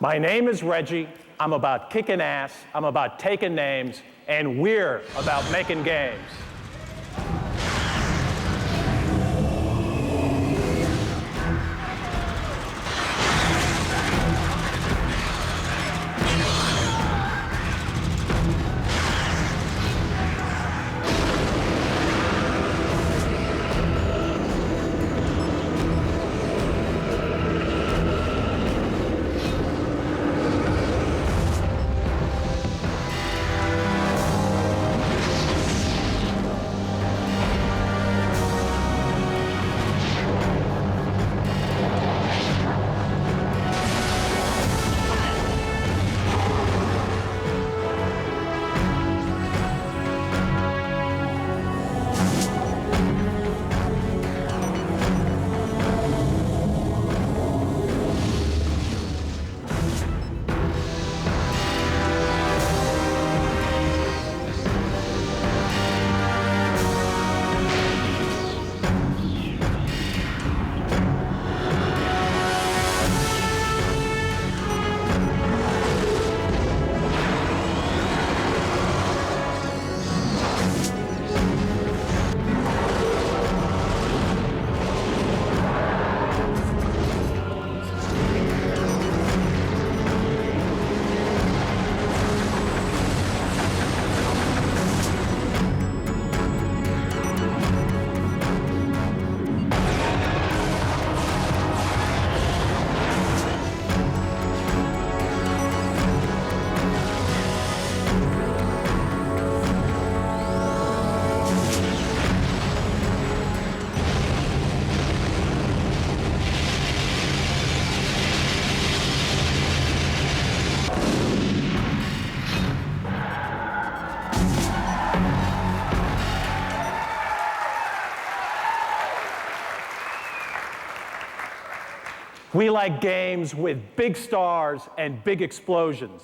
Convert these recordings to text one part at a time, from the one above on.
My name is Reggie. I'm about kicking ass, I'm about taking names, and we're about making games. We like games with big stars and big explosions.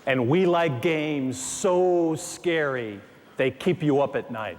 And we like games so scary, they keep you up at night.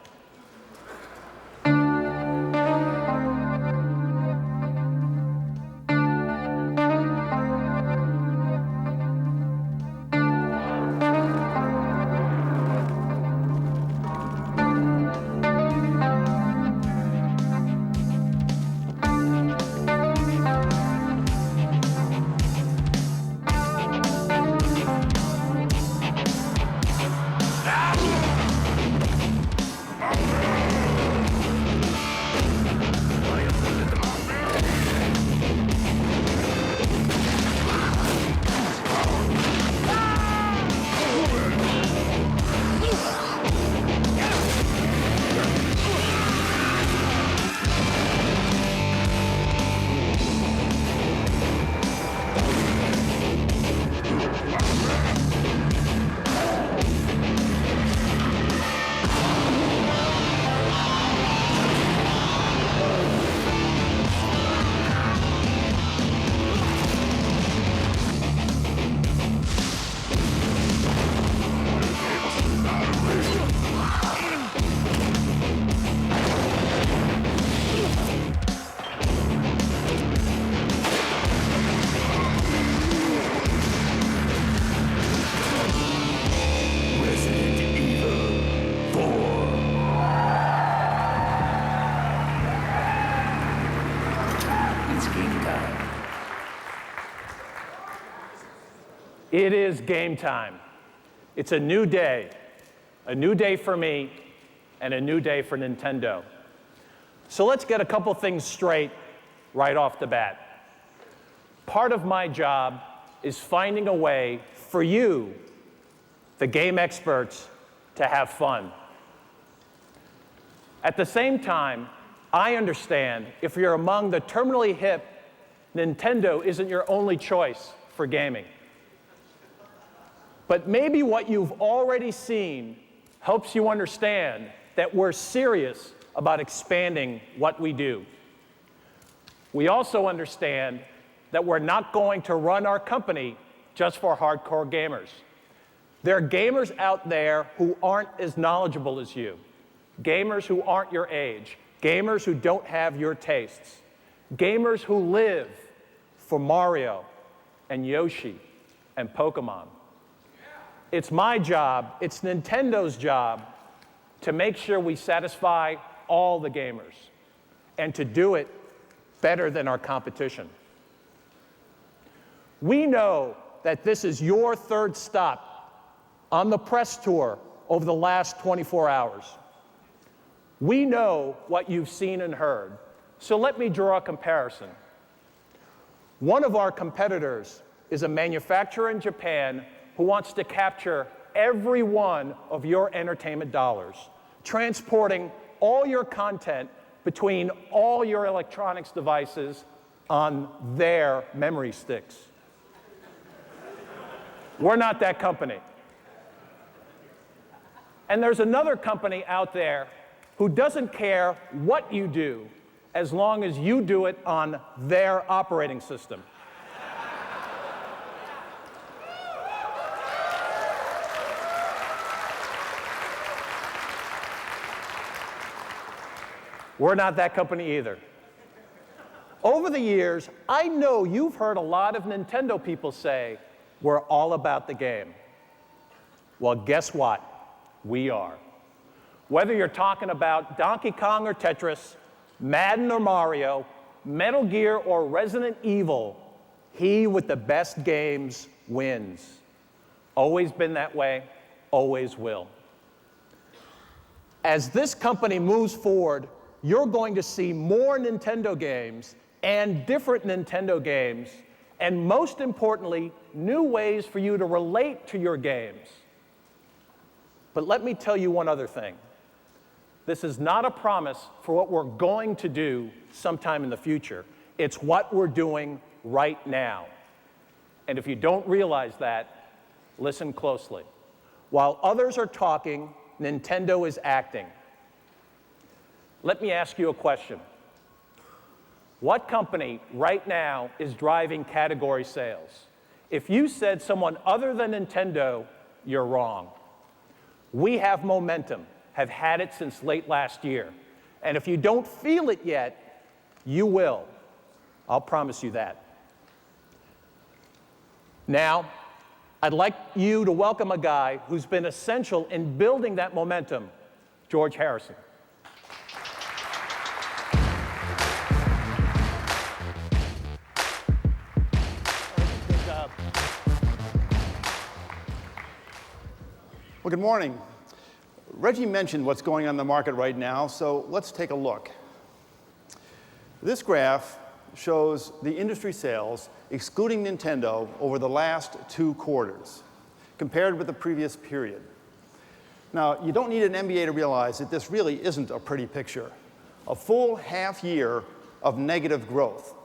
It is game time. It's a new day for me, and a new day for Nintendo. So let's get a couple things straight right off the bat. Part of my job is finding a way for you, the game experts, to have fun. At the same time, I understand if you're among the terminally hip, Nintendo isn't your only choice for gaming. But maybe what you've already seen helps you understand that we're serious about expanding what we do. We also understand that we're not going to run our company just for hardcore gamers. There are gamers out there who aren't as knowledgeable as you, gamers who aren't your age, gamers who don't have your tastes, gamers who live for Mario and Yoshi and Pokemon. It's my job, it's Nintendo's job, to make sure we satisfy all the gamers and to do it better than our competition. We know that this is your third stop on the press tour over the last 24 hours. We know what you've seen and heard, so let me draw a comparison. One of our competitors is a manufacturer in Japan who wants to capture every one of your entertainment dollars, transporting all your content between all your electronics devices on their memory sticks. We're not that company. And there's another company out there who doesn't care what you do as long as you do it on their operating system. We're not that company either. Over the years, I know you've heard a lot of Nintendo people say, we're all about the game. Well, guess what? We are. Whether you're talking about Donkey Kong or Tetris, Madden or Mario, Metal Gear or Resident Evil, he with the best games wins. Always been that way, always will. As this company moves forward, you're going to see more Nintendo games and different Nintendo games, and most importantly, new ways for you to relate to your games. But let me tell you one other thing. This is not a promise for what we're going to do sometime in the future. It's what we're doing right now. And if you don't realize that, listen closely. While others are talking, Nintendo is acting. Let me ask you a question. What company right now is driving category sales? If you said someone other than Nintendo, you're wrong. We have momentum, have had it since late last year. And if you don't feel it yet, you will. I'll promise you that. Now, I'd like you to welcome a guy who's been essential in building that momentum, George Harrison. Well, good morning. Reggie mentioned what's going on in the market right now, so let's take a look. This graph shows the industry sales, excluding Nintendo, over the last 2 quarters, compared with the previous period. Now, you don't need an MBA to realize that this really isn't a pretty picture. A full half year of negative growth.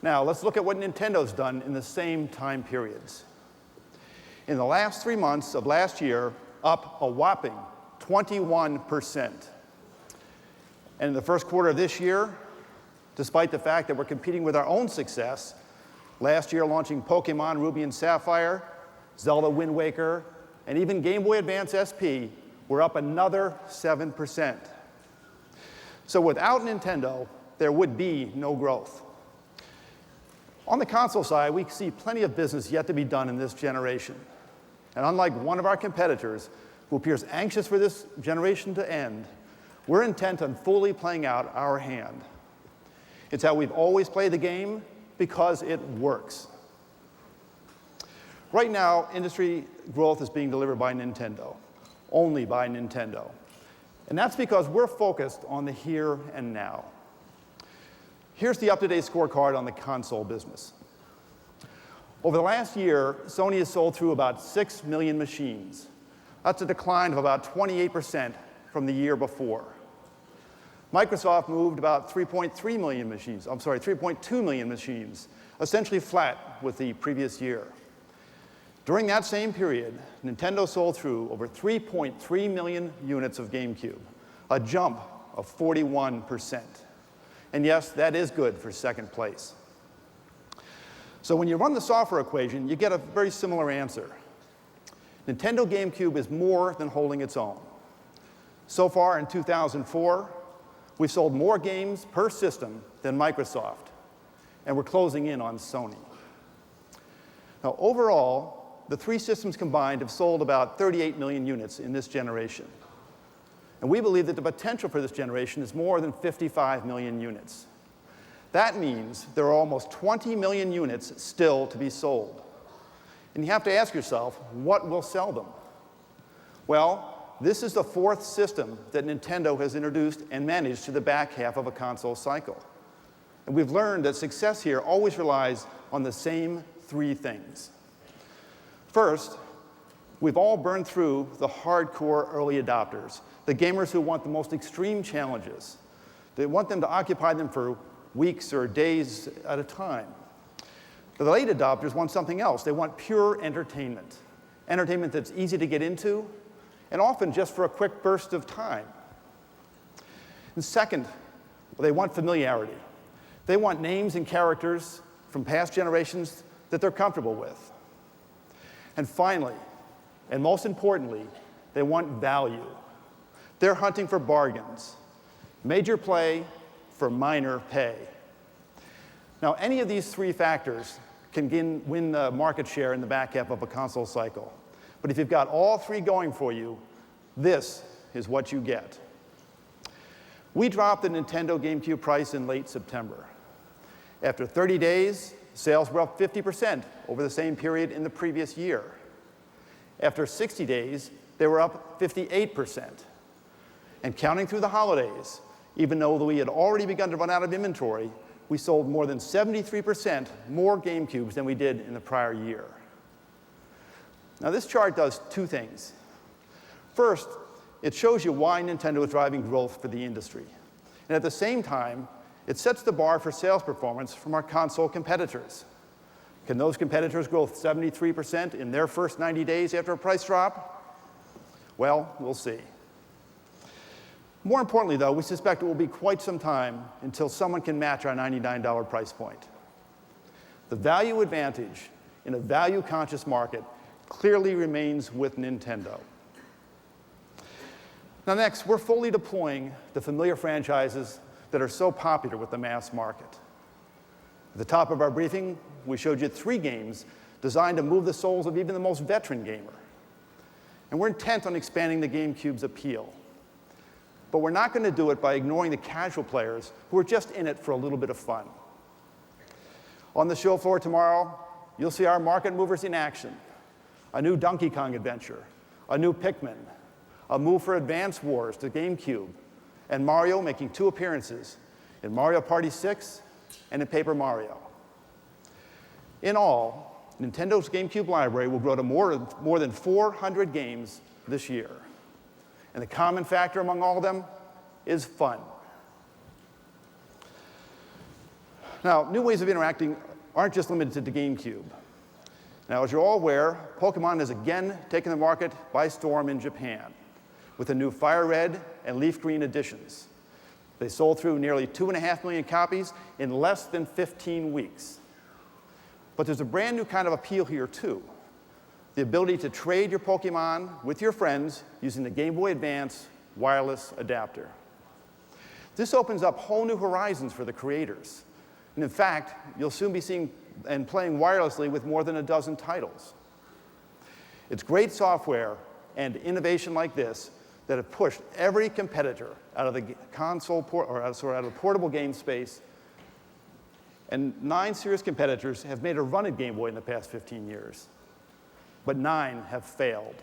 Now, let's look at what Nintendo's done in the same time periods. In the last 3 months of last year, up a whopping 21%. And in the first quarter of this year, despite the fact that we're competing with our own success, last year launching Pokemon Ruby and Sapphire, Zelda Wind Waker, and even Game Boy Advance SP, we're up another 7%. So without Nintendo, there would be no growth. On the console side, we see plenty of business yet to be done in this generation. And unlike one of our competitors, who appears anxious for this generation to end, we're intent on fully playing out our hand. It's how we've always played the game because it works. Right now, industry growth is being delivered by Nintendo, only by Nintendo. And that's because we're focused on the here and now. Here's the up-to-date scorecard on the console business. Over the last year, Sony has sold through about 6 million machines. That's a decline of about 28% from the year before. Microsoft moved about 3.2 million machines, essentially flat with the previous year. During that same period, Nintendo sold through over 3.3 million units of GameCube, a jump of 41%. And yes, that is good for second place. So when you run the software equation, you get a very similar answer. Nintendo GameCube is more than holding its own. So far in 2004, we've sold more games per system than Microsoft, and we're closing in on Sony. Now, overall, the three systems combined have sold about 38 million units in this generation. And we believe that the potential for this generation is more than 55 million units. That means there are almost 20 million units still to be sold. And you have to ask yourself, what will sell them? Well, this is the fourth system that Nintendo has introduced and managed to the back half of a console cycle. And we've learned that success here always relies on the same three things. First, we've all burned through the hardcore early adopters, the gamers who want the most extreme challenges. They want them to occupy them for weeks or days at a time. The late adopters want something else. They want pure entertainment, entertainment that's easy to get into, and often just for a quick burst of time. And second, they want familiarity. They want names and characters from past generations that they're comfortable with. And finally, and most importantly, they want value. They're hunting for bargains. Major play for minor pay. Now, any of these three factors can win the market share in the back half of a console cycle. But if you've got all three going for you, this is what you get. We dropped the Nintendo GameCube price in late September. After 30 days, sales were up 50% over the same period in the previous year. After 60 days, they were up 58%. And counting through the holidays, even though we had already begun to run out of inventory, we sold more than 73% more GameCubes than we did in the prior year. Now, this chart does two things. First, it shows you why Nintendo is driving growth for the industry. And at the same time, it sets the bar for sales performance from our console competitors. Can those competitors grow 73% in their first 90 days after a price drop? Well, we'll see. More importantly, though, we suspect it will be quite some time until someone can match our $99 price point. The value advantage in a value-conscious market clearly remains with Nintendo. Now next, we're fully deploying the familiar franchises that are so popular with the mass market. At the top of our briefing, we showed you 3 games designed to move the souls of even the most veteran gamer. And we're intent on expanding the GameCube's appeal. But we're not going to do it by ignoring the casual players who are just in it for a little bit of fun. On the show floor tomorrow, you'll see our market movers in action. A new Donkey Kong adventure, a new Pikmin, a move for Advance Wars to GameCube, and Mario making 2 appearances in Mario Party 6 and in Paper Mario. In all, Nintendo's GameCube library will grow to more than 400 games this year. And the common factor among all of them is fun. Now, new ways of interacting aren't just limited to GameCube. Now, as you're all aware, Pokemon has again taken the market by storm in Japan with the new Fire Red and Leaf Green editions. They sold through nearly 2.5 million copies in less than 15 weeks. But there's a brand new kind of appeal here, too. The ability to trade your Pokemon with your friends using the Game Boy Advance wireless adapter. This opens up whole new horizons for the creators. And in fact, you'll soon be seeing and playing wirelessly with more than a dozen titles. It's great software and innovation like this that have pushed every competitor out of the out of the portable game space. And 9 serious competitors have made a run at Game Boy in the past 15 years. but 9 have failed.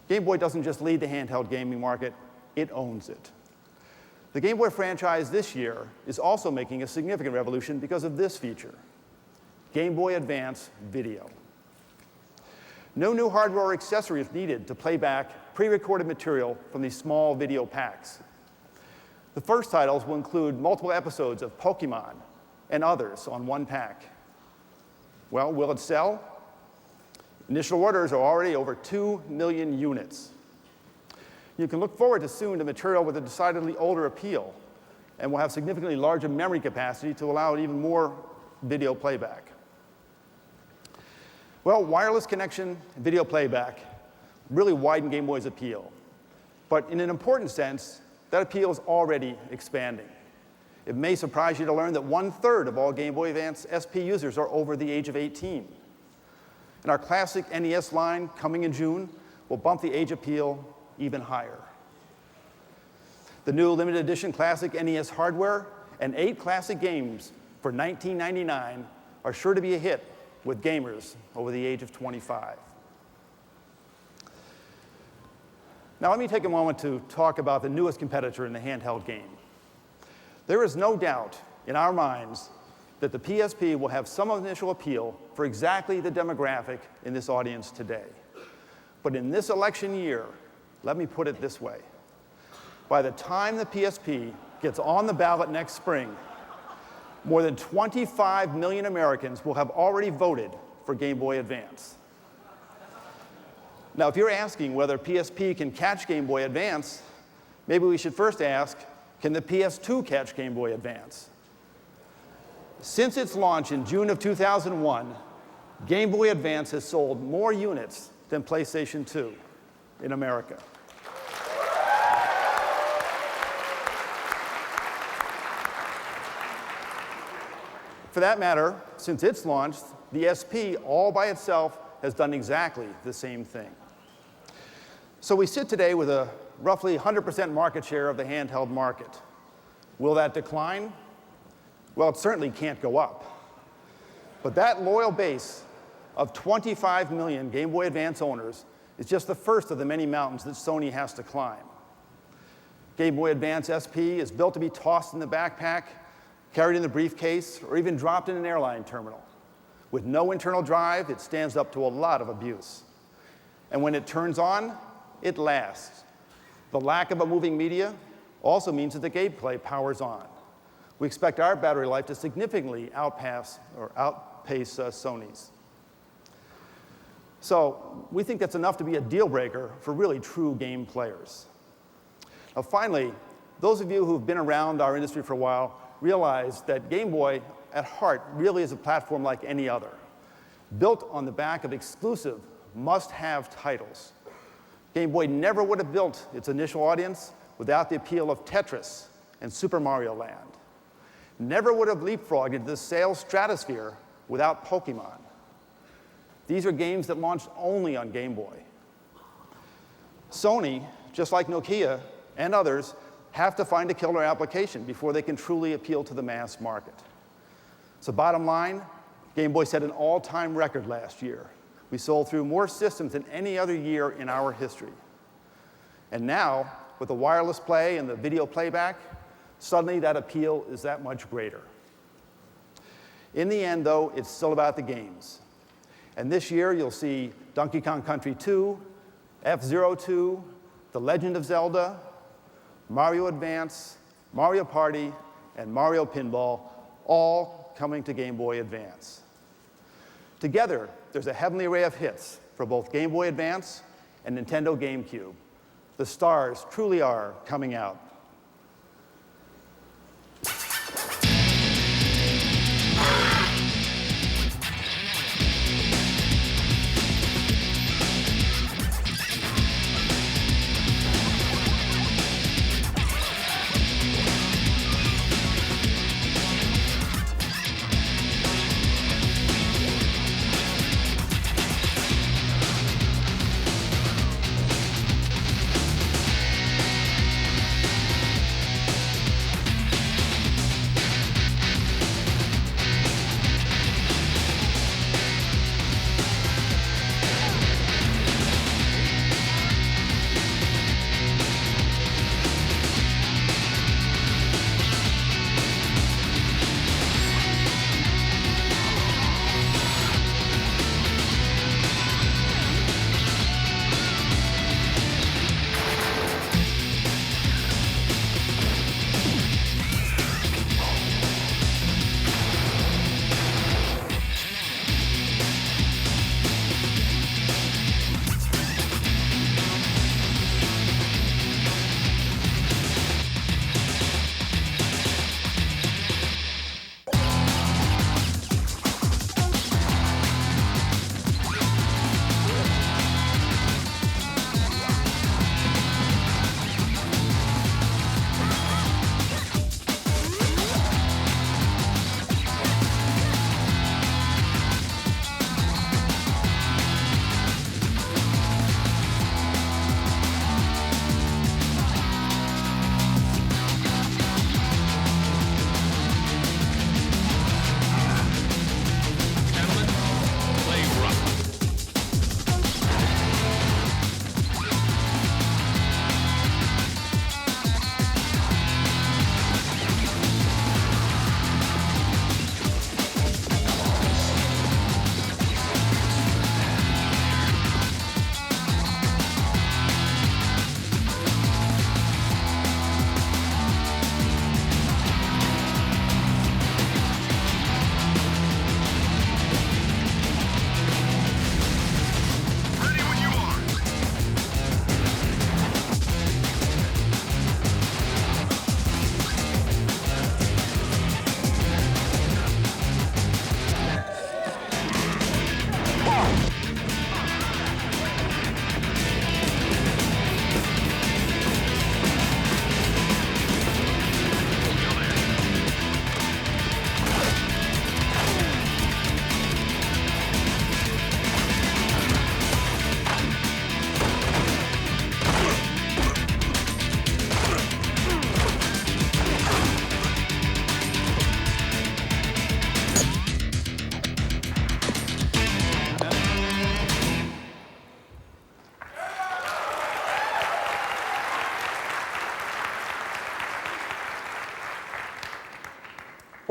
Game Boy doesn't just lead the handheld gaming market, it owns it. The Game Boy franchise this year is also making a significant revolution because of this feature, Game Boy Advance Video. No new hardware or accessories needed to play back pre-recorded material from these small video packs. The first titles will include multiple episodes of Pokemon and others on one pack. Well, will it sell? Initial orders are already over 2 million units. You can look forward to soon to material with a decidedly older appeal and will have significantly larger memory capacity to allow even more video playback. Well, wireless connection and video playback really widen Game Boy's appeal. But in an important sense, that appeal is already expanding. It may surprise you to learn that 1/3 of all Game Boy Advance SP users are over the age of 18. And our classic NES line, coming in June, will bump the age appeal even higher. The new limited edition classic NES hardware and 8 classic games for $19.99 are sure to be a hit with gamers over the age of 25. Now let me take a moment to talk about the newest competitor in the handheld game. There is no doubt in our minds that the PSP will have some initial appeal for exactly the demographic in this audience today. But in this election year, let me put it this way. By the time the PSP gets on the ballot next spring, more than 25 million Americans will have already voted for Game Boy Advance. Now, if you're asking whether PSP can catch Game Boy Advance, maybe we should first ask, can the PS2 catch Game Boy Advance? Since its launch in June of 2001, Game Boy Advance has sold more units than PlayStation 2 in America. For that matter, since its launch, the SP all by itself has done exactly the same thing. So we sit today with a roughly 100% market share of the handheld market. Will that decline? Well, it certainly can't go up. But that loyal base of 25 million Game Boy Advance owners is just the first of the many mountains that Sony has to climb. Game Boy Advance SP is built to be tossed in the backpack, carried in the briefcase, or even dropped in an airline terminal. With no internal drive, it stands up to a lot of abuse. And when it turns on, it lasts. The lack of a moving media also means that the gameplay powers on. We expect our battery life to significantly outpace Sony's. So we think that's enough to be a deal breaker for really true game players. Now finally, those of you who've been around our industry for a while realize that Game Boy, at heart, really is a platform like any other, built on the back of exclusive, must-have titles. Game Boy never would have built its initial audience without the appeal of Tetris and Super Mario Land. Never would have leapfrogged into the sales stratosphere without Pokemon. These are games that launched only on Game Boy. Sony, just like Nokia and others, have to find a killer application before they can truly appeal to the mass market. So bottom line, Game Boy set an all-time record last year. We sold through more systems than any other year in our history. And now, with the wireless play and the video playback, suddenly that appeal is that much greater. In the end, though, it's still about the games. And this year, you'll see Donkey Kong Country 2, F-Zero 2, The Legend of Zelda, Mario Advance, Mario Party, and Mario Pinball, all coming to Game Boy Advance. Together, there's a heavenly array of hits for both Game Boy Advance and Nintendo GameCube. The stars truly are coming out.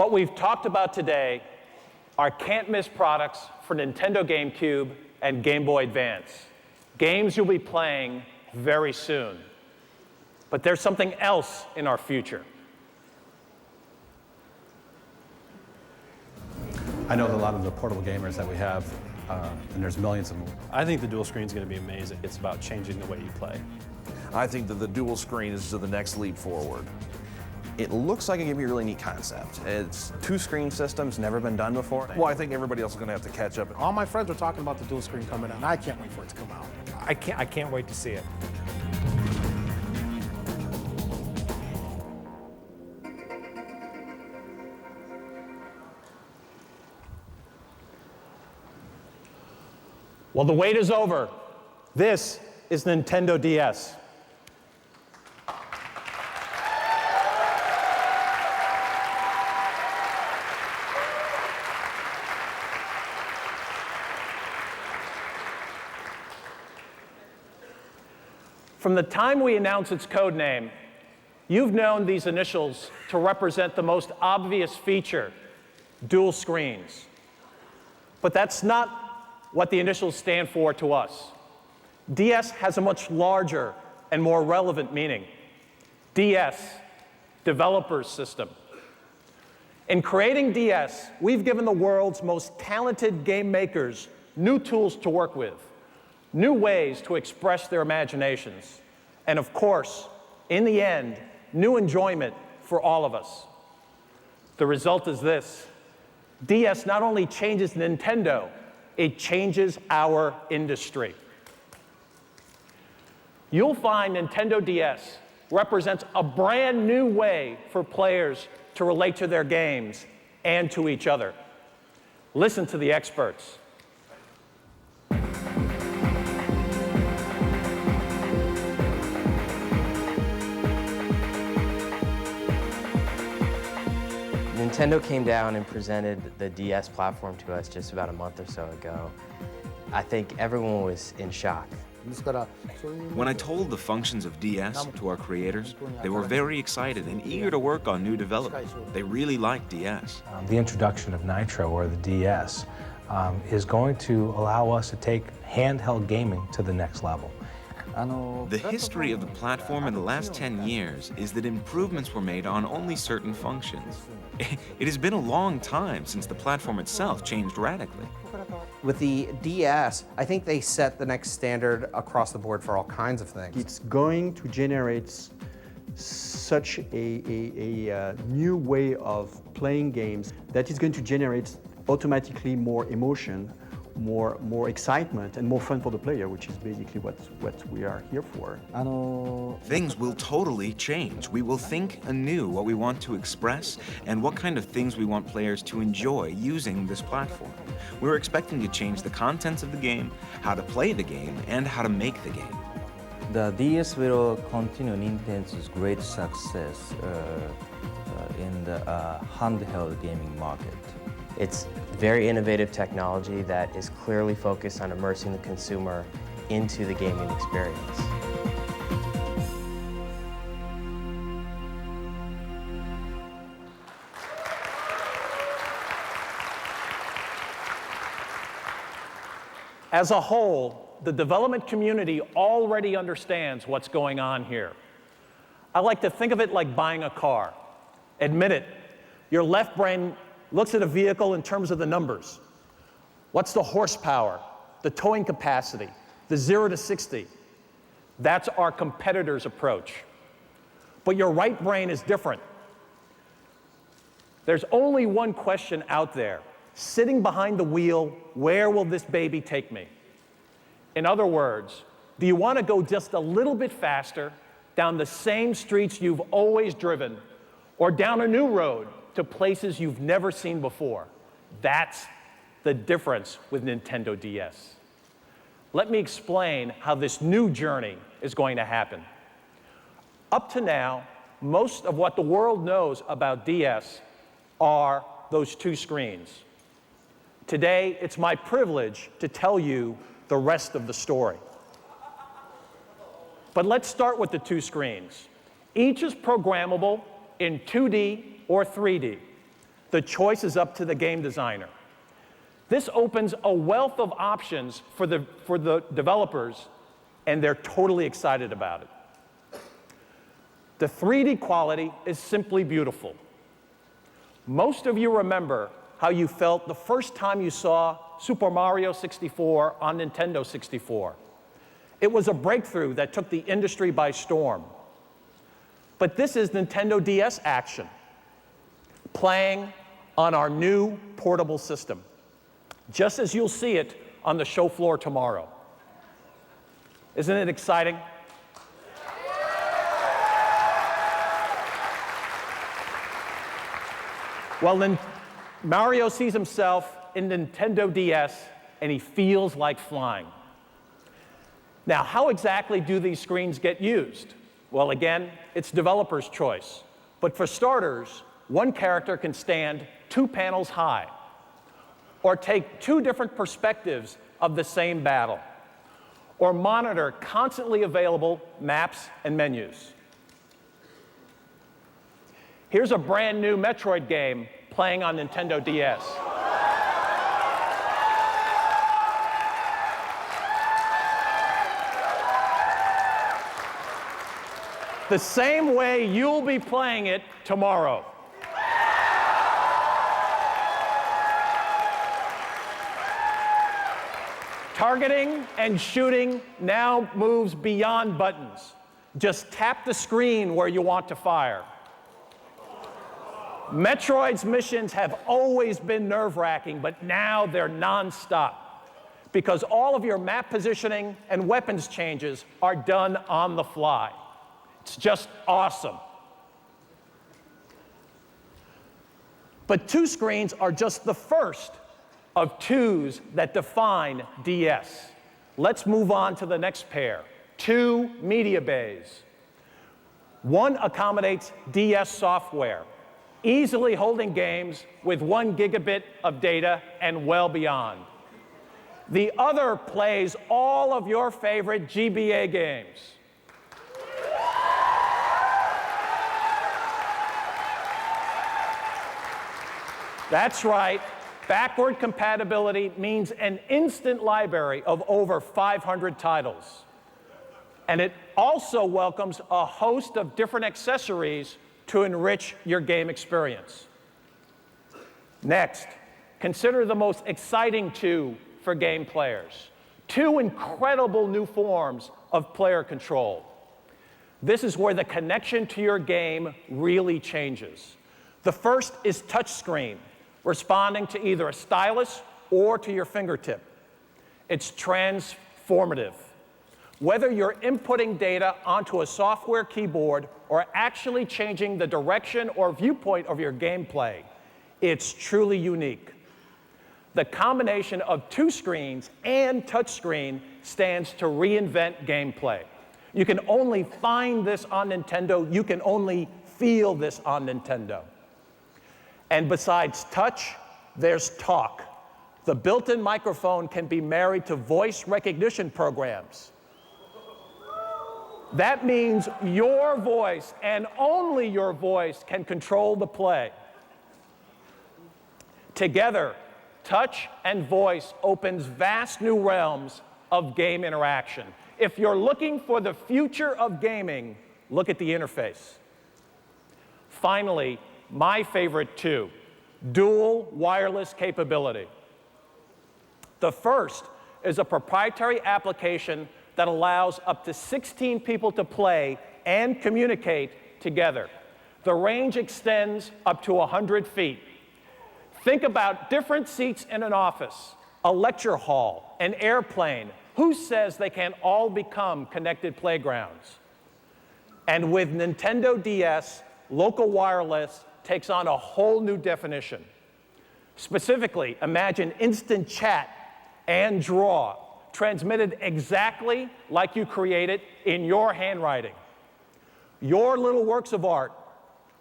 What we've talked about today are can't-miss products for Nintendo GameCube and Game Boy Advance. Games you'll be playing very soon. But there's something else in our future. I know that a lot of the portable gamers that we have, and there's millions of them. I think the dual screen is going to be amazing. It's about changing the way you play. I think that the dual screen is the next leap forward. It looks like it could be a really neat concept. It's two screen systems, never been done before. Well, I think everybody else is going to have to catch up. All my friends are talking about the dual screen coming out, and I can't wait for it to come out. I can't wait to see it. Well, the wait is over. This is Nintendo DS. From the time we announced its code name, you've known these initials to represent the most obvious feature, dual screens. But that's not what the initials stand for to us. DS has a much larger and more relevant meaning. DS, Developer's System. In creating DS, we've given the world's most talented game makers new tools to work with, new ways to express their imaginations, and of course, in the end, new enjoyment for all of us. The result is this. DS not only changes Nintendo, it changes our industry. You'll find Nintendo DS represents a brand new way for players to relate to their games and to each other. Listen to the experts. Nintendo came down and presented the DS platform to us just about a month or so ago. I think everyone was in shock. When I told the functions of DS to our creators, they were very excited and eager to work on new development. They really liked DS. The introduction of Nitro, or the DS, is going to allow us to take handheld gaming to the next level. The history of the platform in the last 10 years is that improvements were made on only certain functions. It has been a long time since the platform itself changed radically. With the DS, I think they set the next standard across the board for all kinds of things. It's going to generate such a new way of playing games that is going to generate automatically more emotion, more excitement, and more fun for the player, which is basically what we are here for. Things will totally change. We will think anew what we want to express and what kind of things we want players to enjoy using this platform. We're expecting to change the contents of the game, how to play the game, and how to make the game. The DS will continue Nintendo's great success in the handheld gaming market. It's very innovative technology that is clearly focused on immersing the consumer into the gaming experience. As a whole, the development community already understands what's going on here. I like to think of it like buying a car. Admit it, your left brain looks at a vehicle in terms of the numbers. What's the horsepower, the towing capacity, the 0 to 60? That's our competitor's approach. But your right brain is different. There's only one question out there. Sitting behind the wheel, where will this baby take me? In other words, do you want to go just a little bit faster down the same streets you've always driven, or down a new road to places you've never seen before? That's the difference with Nintendo DS. Let me explain how this new journey is going to happen. Up to now, most of what the world knows about DS are those two screens. Today, it's my privilege to tell you the rest of the story. But let's start with the two screens. Each is programmable in 2D or 3D. The choice is up to the game designer. This opens a wealth of options for the developers, and they're totally excited about it. The 3D quality is simply beautiful. Most of you remember how you felt the first time you saw Super Mario 64 on Nintendo 64. It was a breakthrough that took the industry by storm. But this is Nintendo DS action, playing on our new portable system, just as you'll see it on the show floor tomorrow. Isn't it exciting? Well, then Mario sees himself in Nintendo DS, and he feels like flying. Now, how exactly do these screens get used? Well, again, it's developer's choice. But for starters, one character can stand 2 panels high, or take 2 different perspectives of the same battle, or monitor constantly available maps and menus. Here's a brand new Metroid game playing on Nintendo DS. The same way you'll be playing it tomorrow. Targeting and shooting now moves beyond buttons. Just tap the screen where you want to fire. Metroid's missions have always been nerve-wracking, but now they're non-stop, because all of your map positioning and weapons changes are done on the fly. It's just awesome. But 2 screens are just the first of 2s that define DS. Let's move on to the next pair, 2 media bays. One accommodates DS software, easily holding games with 1 gigabit of data and well beyond. The other plays all of your favorite GBA games. That's right, backward compatibility means an instant library of over 500 titles. And it also welcomes a host of different accessories to enrich your game experience. Next, consider the most exciting 2 for game players. 2 incredible new forms of player control. This is where the connection to your game really changes. The first is touchscreen, responding to either a stylus or to your fingertip. It's transformative. Whether you're inputting data onto a software keyboard or actually changing the direction or viewpoint of your gameplay, it's truly unique. The combination of 2 screens and touchscreen stands to reinvent gameplay. You can only find this on Nintendo. You can only feel this on Nintendo. And besides touch, there's talk. The built-in microphone can be married to voice recognition programs. That means your voice, and only your voice, can control the play. Together, touch and voice opens vast new realms of game interaction. If you're looking for the future of gaming, look at the interface. Finally, my favorite 2, dual wireless capability. The first is a proprietary application that allows up to 16 people to play and communicate together. The range extends up to 100 feet. Think about different seats in an office, a lecture hall, an airplane. Who says they can't all become connected playgrounds? And with Nintendo DS, local wireless takes on a whole new definition. Specifically, imagine instant chat and draw, transmitted exactly like you created in your handwriting. Your little works of art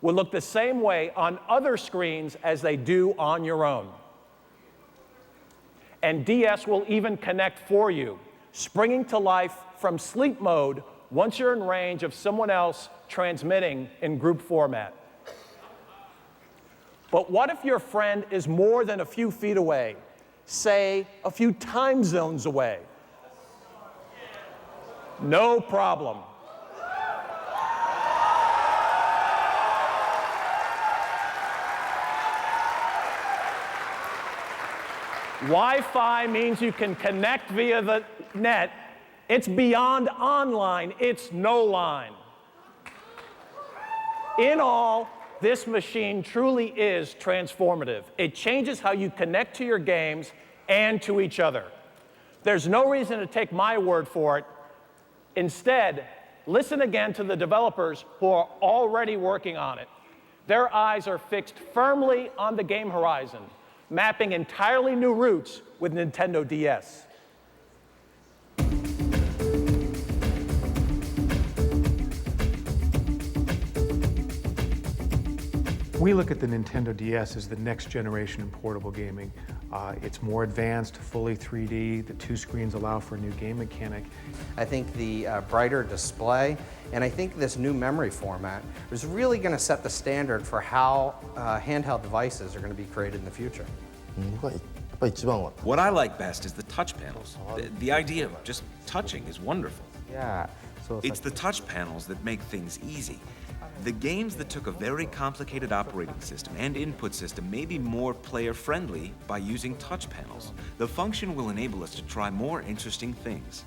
will look the same way on other screens as they do on your own. And DS will even connect for you, springing to life from sleep mode once you're in range of someone else transmitting in group format. But what if your friend is more than a few feet away, say a few time zones away? No problem. Wi-Fi means you can connect via the net. It's beyond online, it's no line. In all, this machine truly is transformative. It changes how you connect to your games and to each other. There's no reason to take my word for it. Instead, listen again to the developers who are already working on it. Their eyes are fixed firmly on the game horizon, mapping entirely new routes with Nintendo DS. We look at the Nintendo DS as the next generation in portable gaming. It's more advanced, fully 3D. The two screens allow for a new game mechanic. I think the brighter display, and I think this new memory format is really going to set the standard for how handheld devices are going to be created in the future. What I like best is the touch panels. The idea of just touching is wonderful. Yeah. It's the touch panels that make things easy. The games that took a very complicated operating system and input system may be more player-friendly by using touch panels. The function will enable us to try more interesting things.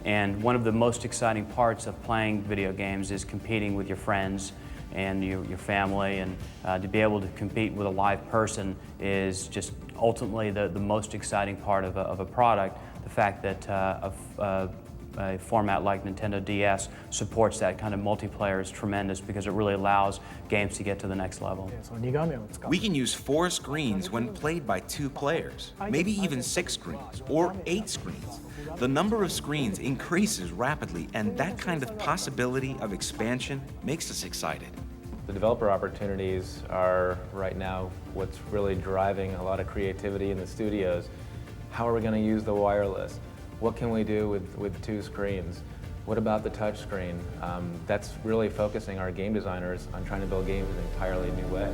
And one of the most exciting parts of playing video games is competing with your friends and your family, and to be able to compete with a live person is just ultimately the most exciting part of a product. The fact that a format like Nintendo DS supports that kind of multiplayer is tremendous because it really allows games to get to the next level. We can use 4 screens when played by 2 players, maybe even 6 screens or 8 screens. The number of screens increases rapidly, and that kind of possibility of expansion makes us excited. The developer opportunities are right now what's really driving a lot of creativity in the studios. How are we going to use the wireless? What can we do with 2 screens? What about the touch screen? That's really focusing our game designers on trying to build games in an entirely new way.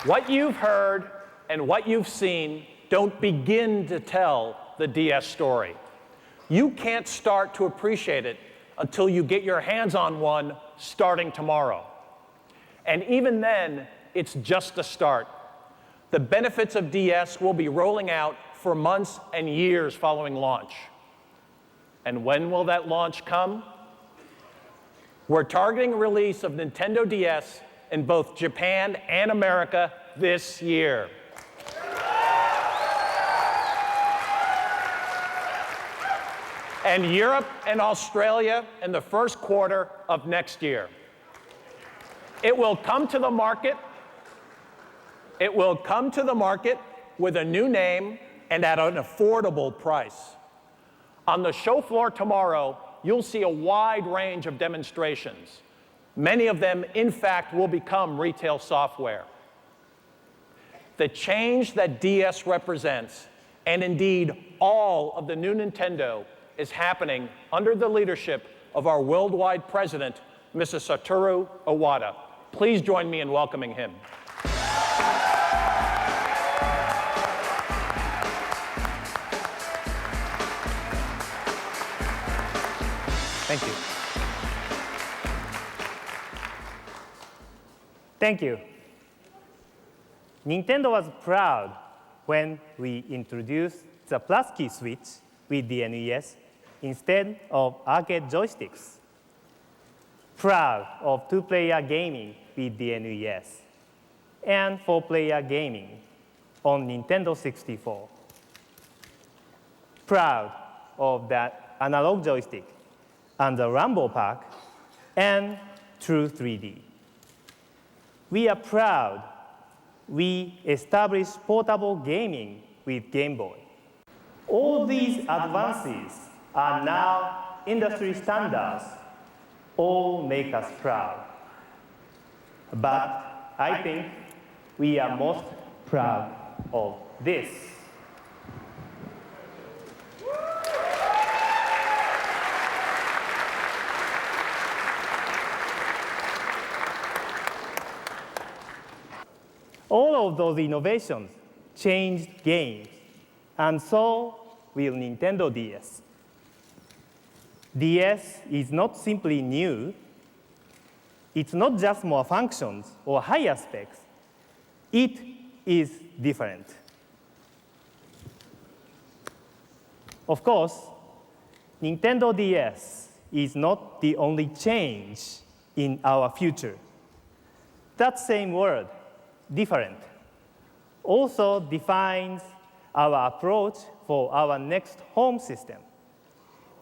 What you've heard and what you've seen don't begin to tell the DS story. You can't start to appreciate it until you get your hands on one starting tomorrow. And even then, it's just a start. The benefits of DS will be rolling out for months and years following launch. And when will that launch come? We're targeting release of Nintendo DS in both Japan and America this year. And Europe and Australia in the first quarter of next year. It will come to the market. It will come to the market with a new name and at an affordable price. On the show floor tomorrow, you'll see a wide range of demonstrations. Many of them, in fact, will become retail software. The change that DS represents, and indeed all of the new Nintendo, is happening under the leadership of our worldwide president, Mr. Satoru Iwata. Please join me in welcoming him. Thank you. Thank you. Nintendo was proud when we introduced the plus key switch with the NES instead of arcade joysticks. Proud of 2-player gaming with the NES and 4-player gaming on Nintendo 64. Proud of that analog joystick and the Rumble Pack and True 3D. We are proud we established portable gaming with Game Boy. All these advances are now industry standards. All make us proud. But I think we are most proud of this. All of those innovations changed games, and so will Nintendo DS. DS is not simply new. It's not just more functions or higher specs. It is different. Of course, Nintendo DS is not the only change in our future. That same word, different, also defines our approach for our next home system.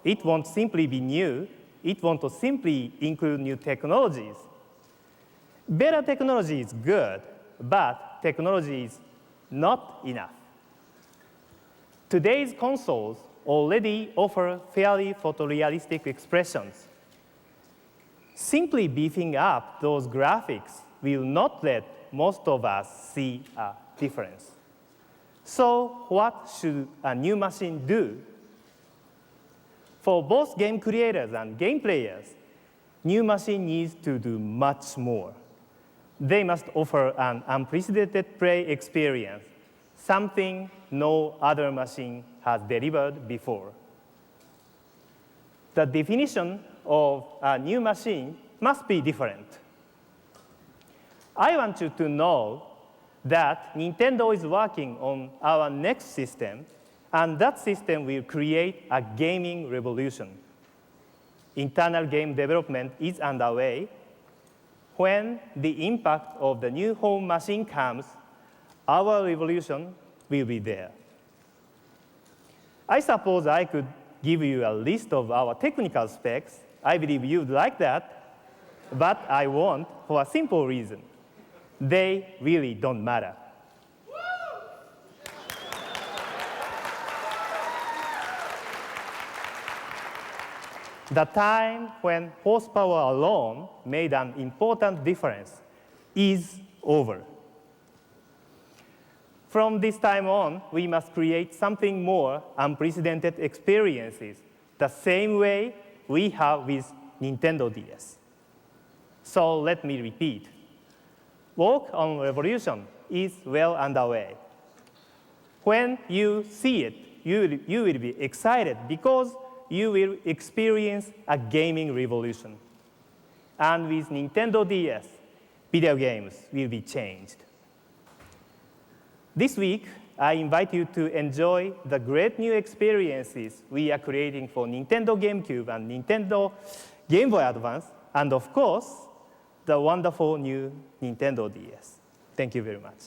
It won't simply be new. It won't simply include new technologies. Better technology is good, but technology is not enough. Today's consoles already offer fairly photorealistic expressions. Simply beefing up those graphics will not let most of us see a difference. So what should a new machine do? For both game creators and game players, new machine needs to do much more. They must offer an unprecedented play experience, something no other machine has delivered before. The definition of a new machine must be different. I want you to know that Nintendo is working on our next system, and that system will create a gaming revolution. Internal game development is underway. When the impact of the new home machine comes, our revolution will be there. I suppose I could give you a list of our technical specs. I believe you'd like that, but I won't for a simple reason. They really don't matter. The time when horsepower alone made an important difference is over. From this time on, we must create something more unprecedented experiences, the same way we have with Nintendo DS. So let me repeat. Work on revolution is well underway. When you see it, you will be excited because you will experience a gaming revolution. And with Nintendo DS, video games will be changed. This week, I invite you to enjoy the great new experiences we are creating for Nintendo GameCube and Nintendo Game Boy Advance, and of course, the wonderful new Nintendo DS. Thank you very much.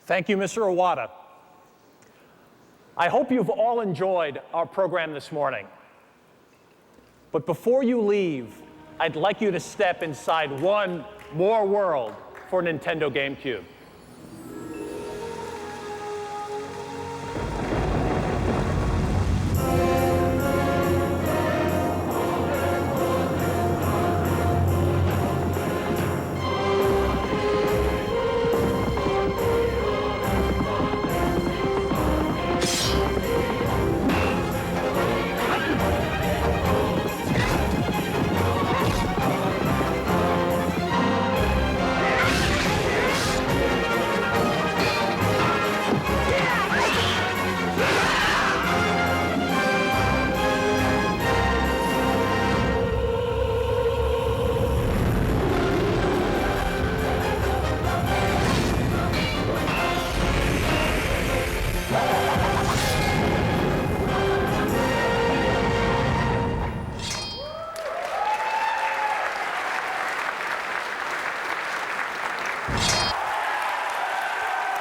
Thank you, Mr. Iwata. I hope you've all enjoyed our program this morning. But before you leave, I'd like you to step inside one more world for Nintendo GameCube.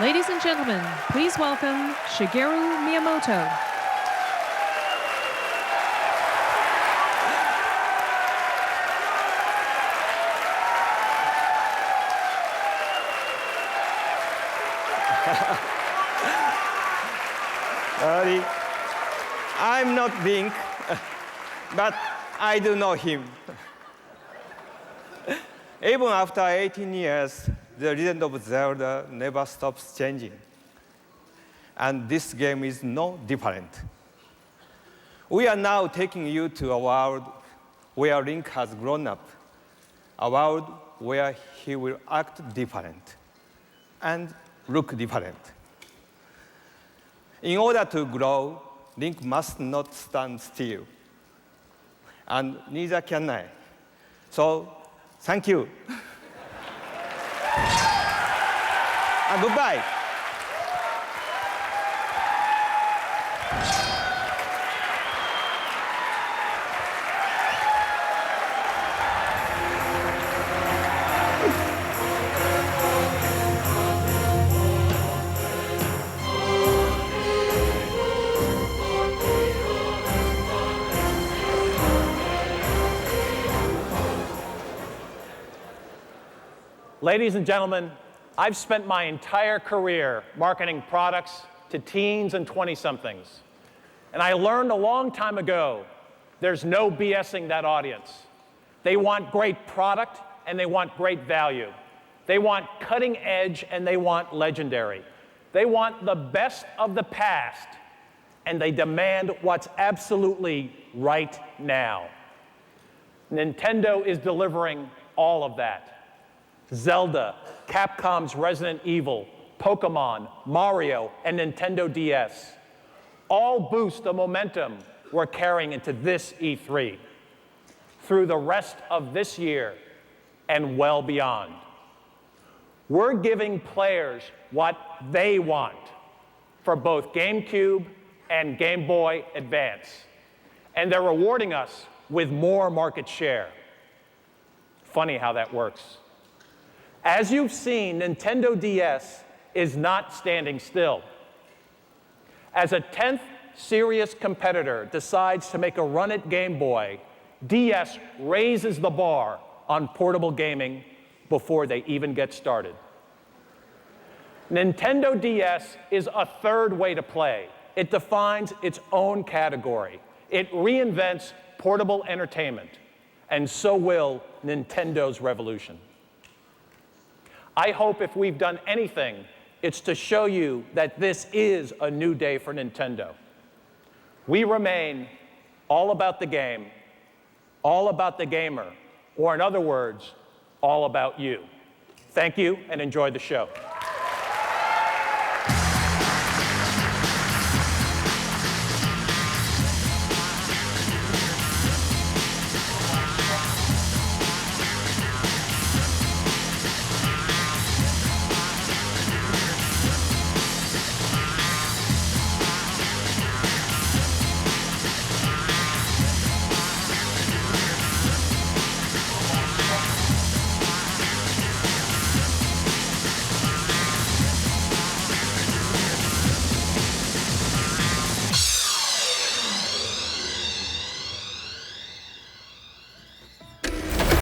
Ladies and gentlemen, please welcome Shigeru Miyamoto. I'm not Link, but I do know him. Even after 18 years, the Legend of Zelda never stops changing. and this game is no different. We are now taking you to a world where Link has grown up, a world where he will act different and look different. In order to grow, Link must not stand still, and neither can I. So, thank you. And goodbye. Ladies and gentlemen, I've spent my entire career marketing products to teens and 20-somethings. And I learned a long time ago, there's no BSing that audience. They want great product and they want great value. They want cutting edge and they want legendary. They want the best of the past and they demand what's absolutely right now. Nintendo is delivering all of that. Zelda, Capcom's Resident Evil, Pokemon, Mario, and Nintendo DS all boost the momentum we're carrying into this E3 through the rest of this year and well beyond. We're giving players what they want for both GameCube and Game Boy Advance, and they're rewarding us with more market share. Funny how that works. As you've seen, Nintendo DS is not standing still. As a 10th serious competitor decides to make a run at Game Boy, DS raises the bar on portable gaming before they even get started. Nintendo DS is a third way to play. It defines its own category. It reinvents portable entertainment, and so will Nintendo's revolution. I hope if we've done anything, it's to show you that this is a new day for Nintendo. We remain all about the game, all about the gamer, or in other words, all about you. Thank you and enjoy the show.